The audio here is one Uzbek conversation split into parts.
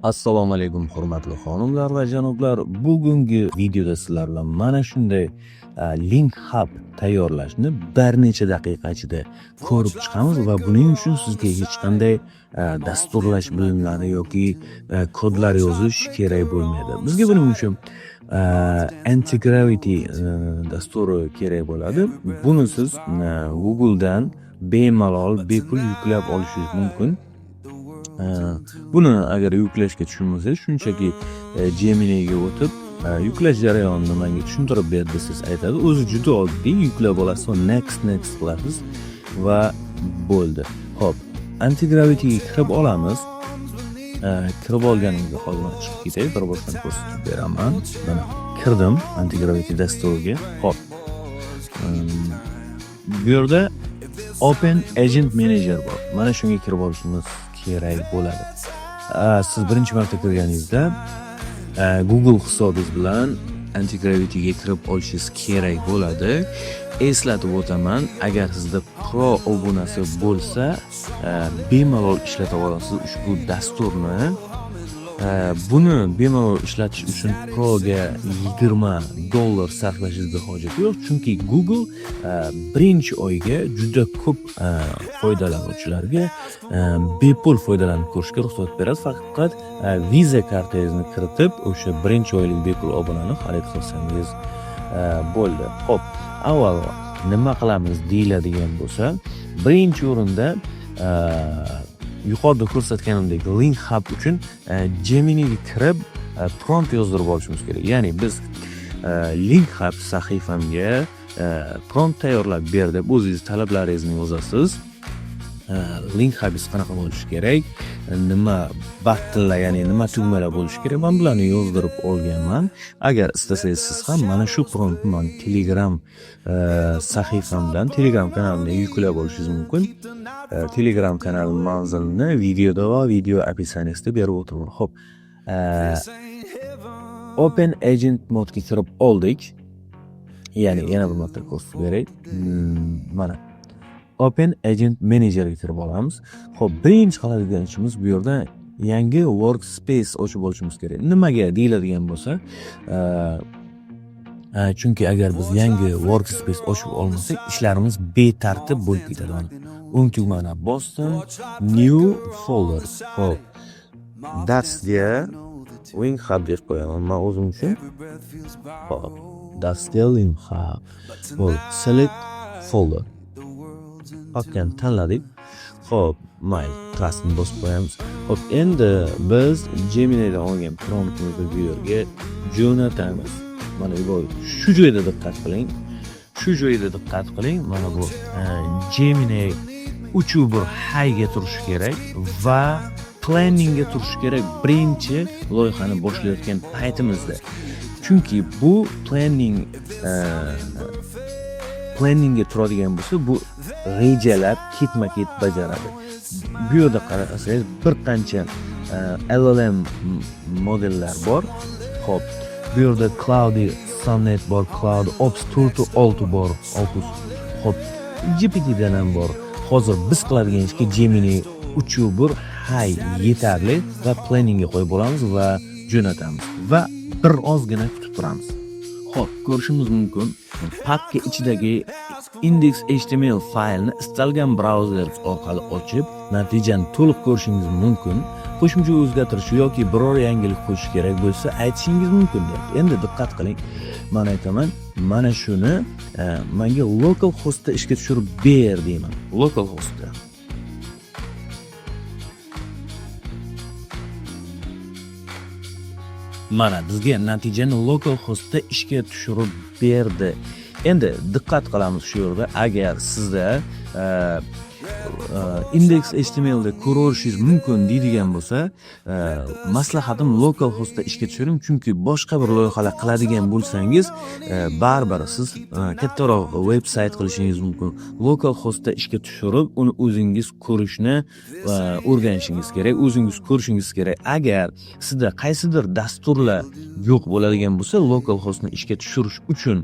Assalomu alaykum hurmatli xonimlar va janoblar. Bugungi videoda sizlar bilan mana shunday link hub tayyorlashni bir necha daqiqa ichida ko'rib chiqamiz va buning uchun sizga hech qanday dasturlash bilimlari yoki kodlar yozish kerak bo'lmaydi. Bizga buning uchun Anti-Gravity dasturi kerak bo'ladi. Buni siz Google'dan bemalol bepul yuklab olishingiz mumkin. Buni agar yuklashga tushunmasangiz, shunchaki Gemini'ga o'tib yuklash jarayonini menga tushuntirib ber desangiz aytadi. O'zi juda oddiy, yuklab olasiz va next qilasiz va bo'ldi. Xo'p, Anti-Gravity'ga kirib olamiz. Kirib olganimizda hozir chiqib ketay, bir boshdan ko'rsatib beraman. Mana kirdim Anti-Gravity dasturiga. Xo'p. Bu yerda Open Agent Manager bor. Mana shunga kirib olishimiz kerak bo'ladi. Siz birinchi marta kirganingizda Google hisobingiz bilan Anti-Gravity'ga kirib olishingiz kerak bo'ladi. Eslatib o'taman, agar sizda Pro obunasi bo'lsa, bemalol ishlata olasiz ushbu dasturni. Buni bemalol ishlatish uchun Pro'ga $20 sarflashingizga hojat yo'q, chunki Google birinchi oyga juda ko'p foydalanuvchilarga bepul foydalanib ko'rishga ruxsat beradi. Faqat Visa kartangizni kiritib, o'sha birinchi oylik bepul obunani xarid qilsangiz bo'ldi. Xo'p, avvalo nima qilamiz deyiladigan bo'lsa, birinchi o'rinda yuqorida ko'rsatganimdek link hub uchun Gemini'ga kirib prompt yozdirib olishimiz kerak. Ya'ni biz link hub sahifamga prompt tayyorlab ber deb o'zingiz talablaringizni yozasiz. Link hubingiz qanaqa bo'lishi kerak, nima battinlar, ya'ni nima tugmalar bo'lishi kerak, men bularni yozdirib olganman. Agar istasangiz siz ham mana shu promptni men Telegram sahifamdan, Telegram kanalimdan yuklab olishingiz mumkin. Telegram kanal manzilini videoda va video описаниесida berib o'tiraman. Xo'p. Open Agent modga kirib oldik. Ya'ni yana bir marta ko'rsatib beray. Mana Open Agent Manager'ga kirib olamiz. Xo'p, birinchi qiladigan ishimiz bu yerda yangi workspace ochib olishimiz kerak. Nimaga deyiladigan bo'lsa, chunki agar biz yangi workspace ochib olmasak, ishlarimiz betartib bo'lib ketadi. O'ng tugmani bosdim, new folder. Xo'p. That's there link hub deb qo'yaman men o'zim uchun. Xo'p. That's there link hub. Xo'p, select folder. Okdan tanladik. Xo'p, my trustni bosib qo'yamiz. Xo'p, endi biz Gemini'dan olgan promptimizni bu yerga jo'natamiz. Mana bu shu joyda diqqat qiling. Shu joyda diqqat qiling. Mana bu Gemini 3.1 high ga turishi kerak va planning ga turishi kerak birinchi loyihani boshlayotgan paytimizda. Chunki bu planningga turadigan bo'lsa, bu rejalab ketma-ket bajaradi. Bu yerda qarasangiz bir qancha LLM modellar bor. Xo'p, bu yerda Cloudy Sonnet bor, Cloud Ops 4.6 bor, Opus. Xo'p, GPT'dan ham bor. Hozir biz qiladigan ishga Gemini 3.1 high yetarli va planningga qo'yib olamiz va jo'natamiz va bir ozgina kutib turamiz. Xo'p, ko'rishimiz mumkin. Pakka ichidagi index.html faylni istalgan brauzer orqali ochib, natijani to'liq ko'rishingiz mumkin. Qo'shimcha o'zgartirish yoki biror yangilik qo'shish kerak bo'lsa, aytishingiz mumkin. Endi diqqat qiling. Men aytaman, mana shuni menga local hostda ishga tushirib ber deyman. Local hostda. Mana bizga natijani local hostda ishga tushirib berdi. Endi diqqat qilamiz shu yerda, agar sizda index.html da ko'rishingiz mumkin deydigan bo'lsa, maslahatim local hostda ishga tushiring, chunki boshqa bir loyihalar qiladigan bo'lsangiz, baribir siz kattaroq veb-sayt qilishingiz mumkin. Local hostda ishga tushirib, uni o'zingiz ko'rishni o'rganishingiz kerak, o'zingiz ko'rishingiz kerak. Agar sizda qaysidir dasturlar yo'q bo'ladigan bo'lsa, local hostni ishga tushirish uchun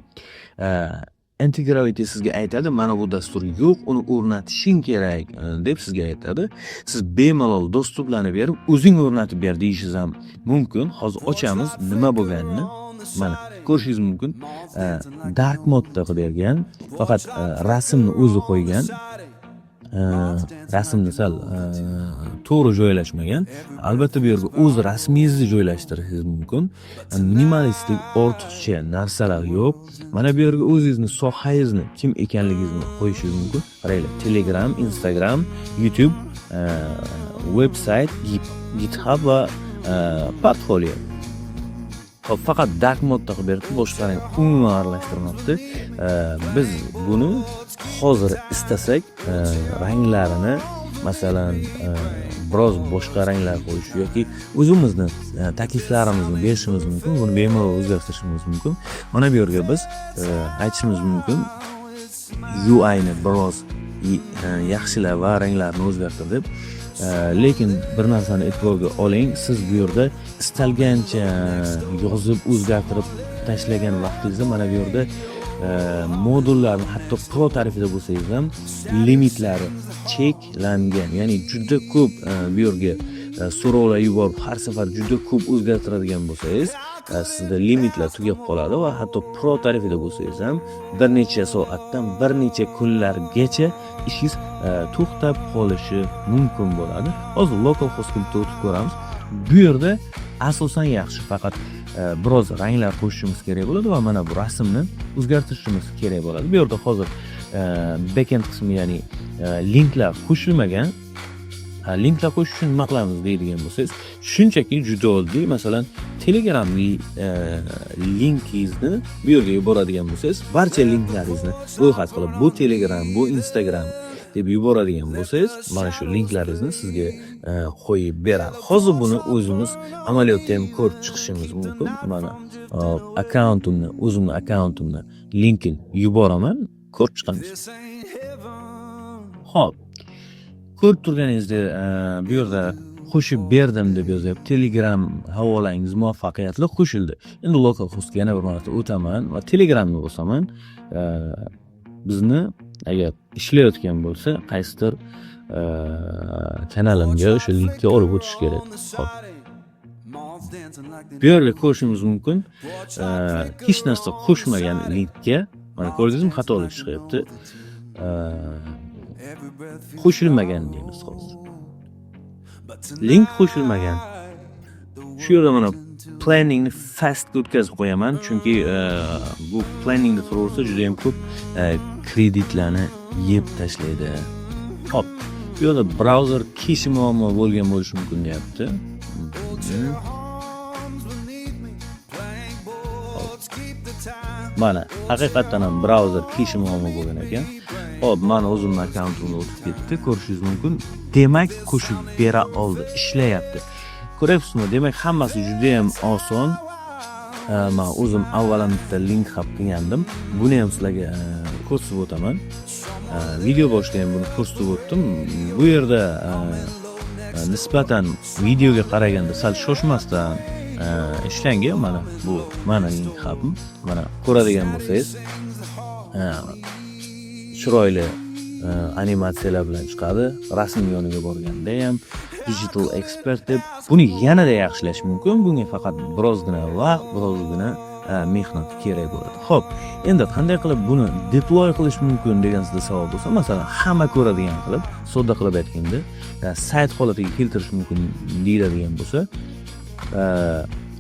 Antigravity sizga aytadi, mana bu dastur yo'q, uni o'rnatishing kerak deb sizga aytadi. Siz bemalol dostuplarni berib, o'zing o'rnatib ber deyishingiz ham mumkin. Hozir ochamiz nima bo'lganini. Mana ko'rishingiz mumkin. Dark modda qilib bergan, faqat rasmni o'zi qo'ygan. Rasmni sal to'g'ri joylashmagan. Albatta bu yerga o'z rasmingizni joylashtirishingiz mumkin. Minimalistik ortiqcha narsalar yo'q. Mana bu yerga o'zingizni sohangizni, kim ekanligingizni qo'yishingiz mumkin. Qaranglar, Telegram, Instagram, YouTube, website, GitHub va portfolio. Hop, faqat dark modda qilib berdi, boshqalarni umuman aralashtirmayapti. Biz buni hozir istasak ranglarini, masalan, biroz boshqa ranglar qo'yish yoki o'zimizni takliflarimizni berishimiz mumkin. Buni bemalol o'zgartirishimiz mumkin. Mana bu yerga biz aytishimiz mumkin, UI ni biroz yaxshilab va ranglarni o'zgartir deb. Lekin bir narsani e'tiborga oling, siz bu yerda istalgancha yozib o'zgartirib tashlagan vaqtingizda mana bu yerda modullarni, hatto pro tarifida bo'lsangiz ham limitlari cheklangan. Ya'ni juda ko'p bu yerga so'rovlar yuborib har safar juda ko'p o'zgartiradigan bo'lsangiz, sizda limitlar tugab qoladi va hatto pro tarifida bo'lsangiz ham bir necha soatdan bir necha kunlargacha ishingiz to'xtab qolishi mumkin bo'ladi. Hozir local hostga o'tib ko'ramiz. Bu yerda asosan yaxshi, faqat biroz ranglar qo'shishimiz kerak bo'ladi va mana bu rasmni o'zgartirishimiz kerak bo'ladi. Bu yerda hozir backend qismi, ya'ni linklar qo'shilmagan. Linklar qo'shish uchun nima qilamiz deydigan bo'lsangiz, shunchaki juda oddiy, masalan, Telegram linkingizni bu yerga yuboradigan bo'lsangiz, barcha linklaringizni ro'yxat qilib, bu Telegram, bu Instagram deb yuboradigan bo'lsangiz, mana shu linklaringizni sizga qo'yib beradi. Hozir buni o'zimiz amaliyotda ham ko'rib chiqishimiz mumkin. Mana akkauntimni, o'zimning akkauntimni linkini yuboraman, ko'rib chiqamiz. Xo'p, ko'rib turganingizdek, bu yerda qo'shib berdim deb yozyapti. Telegram havolangiz muvaffaqiyatli qo'shildi. Endi local hostga yana bir marta o'taman va Telegramni bosaman. Bizni agar ishlayotgan bo'lsa, qaysidir kanalimga o'sha linkga olib o'tish kerak. Xo'p. Bu yerda ko'rishingiz mumkin, hech narsa qo'shmagan linkga, mana ko'rdingizmi, xatolik chiqyapti. Qo'shilmagan deymiz hozir. Link qo'shilmagan. Shu yerda mana planningni fast o'tkazib qo'yaman, chunki bu planningda turaversa juda ham ko'p kreditlarni yeb tashlaydi. Hop, bu yerda brauzer keshi muammo bo'lgan bo'lishi mumkin deyapti. Mana haqiqatan ham brauzer keshi muammo bo'lgan ekan. Hop, mana o'zimning akkauntimga o'tib ketdi, ko'rishingiz mumkin. Demak, qo'shib bera oldi, ishlayapti. Ko'ryapsizmi? Demak, hammasi juda ham oson. Men o'zim avvalan bitta link hab qilgandim. Buni ham sizlarga ko'rsatib o'taman. Video boshida ham buni ko'rsatib o'tdim. Bu yerda nisbatan videoga qaraganda sal shoshmasdan ishlangan. Mana bu mana link habim. Mana ko'radigan bo'lsangiz, chiroyli animatsiyalar bilan chiqadi. Rasm yoniga borganda ham Digital Expert deb buni yanada yaxshilash mumkin. Bunga faqat birozgina vaqt, birozgina mehnat kerak bo'ladi. Xo'p, endi qanday qilib buni deploy qilish mumkin degan sizda savol bo'lsa, masalan, hamma ko'radigan qilib, sodda qilib aytganda, sayt holatiga keltirish mumkin deyiladigan bo'lsa,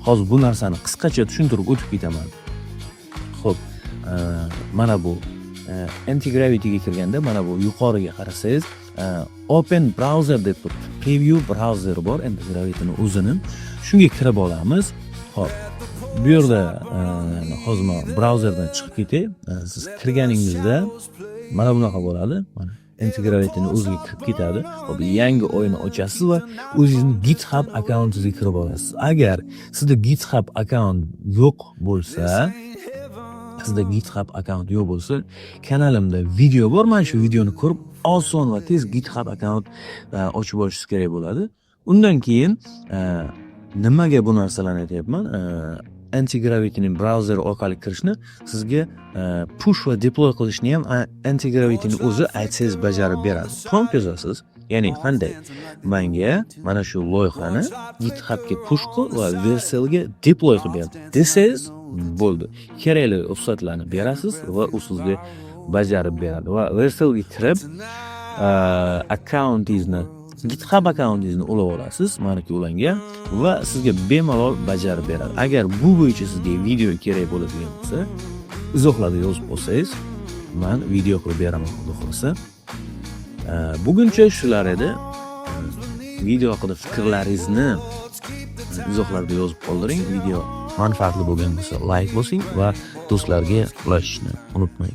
hozir bu narsani qisqacha tushuntirib o'tib ketaman. Xo'p, mana bu Antigravity'ga kirganda mana bu yuqoriga qarasangiz, Open Browser deb turibdi. Preview browser bor, Antigravity'ning o'zini. Shunga kirib olamiz. Xo'p, bu yerda hozir men brauzerdan chiqib ketay. Siz kirganingizda mana bunaqa bo'ladi. Mana Antigravity'ning o'ziga kirib ketadi. Hop, yangi o'yinni ochasiz va o'zingizning GitHub akkauntingizga kirib olasiz. Agar sizda GitHub akkaunt yo'q bo'lsa, kanalimda video bor. Mana shu videoni ko'rib oson va tez GitHub akkaunt ochib olishingiz kerak bo'ladi. Undan keyin nimaga bu narsalarni aytyapman? Antigravity'ning brauzeri orqali kirishni sizga push va deploy qilishni ham Antigravity'ning o'zi aytsangiz bajarib beradi. Prompt yozasiz. Ya'ni qanday? Menga mana shu loyihani GitHubga push qil va Vercel'ga deploy qilib ber desangiz bo'ldi. Kerakli xususiyatlarni berasiz va u sizga bajarib beradi. Va Vercel'ga kirib akkauntingizni GitHub akkauntingizni ulab olasiz, maniki ulanga va sizga bemalol bajarib beradi. Agar bu bo'yicha sizga video kerak bo'ladigan bo'lsa, izohlarda yozib olsangiz, men video qilib beraman, xudo xolasa. Buguncha shular edi. Video haqida fikrlaringizni izohlarda yozib qoldiring. Video manfaatli bo'lgan bo'lsa, like bosing va do'stlarga ulashishni unutmang.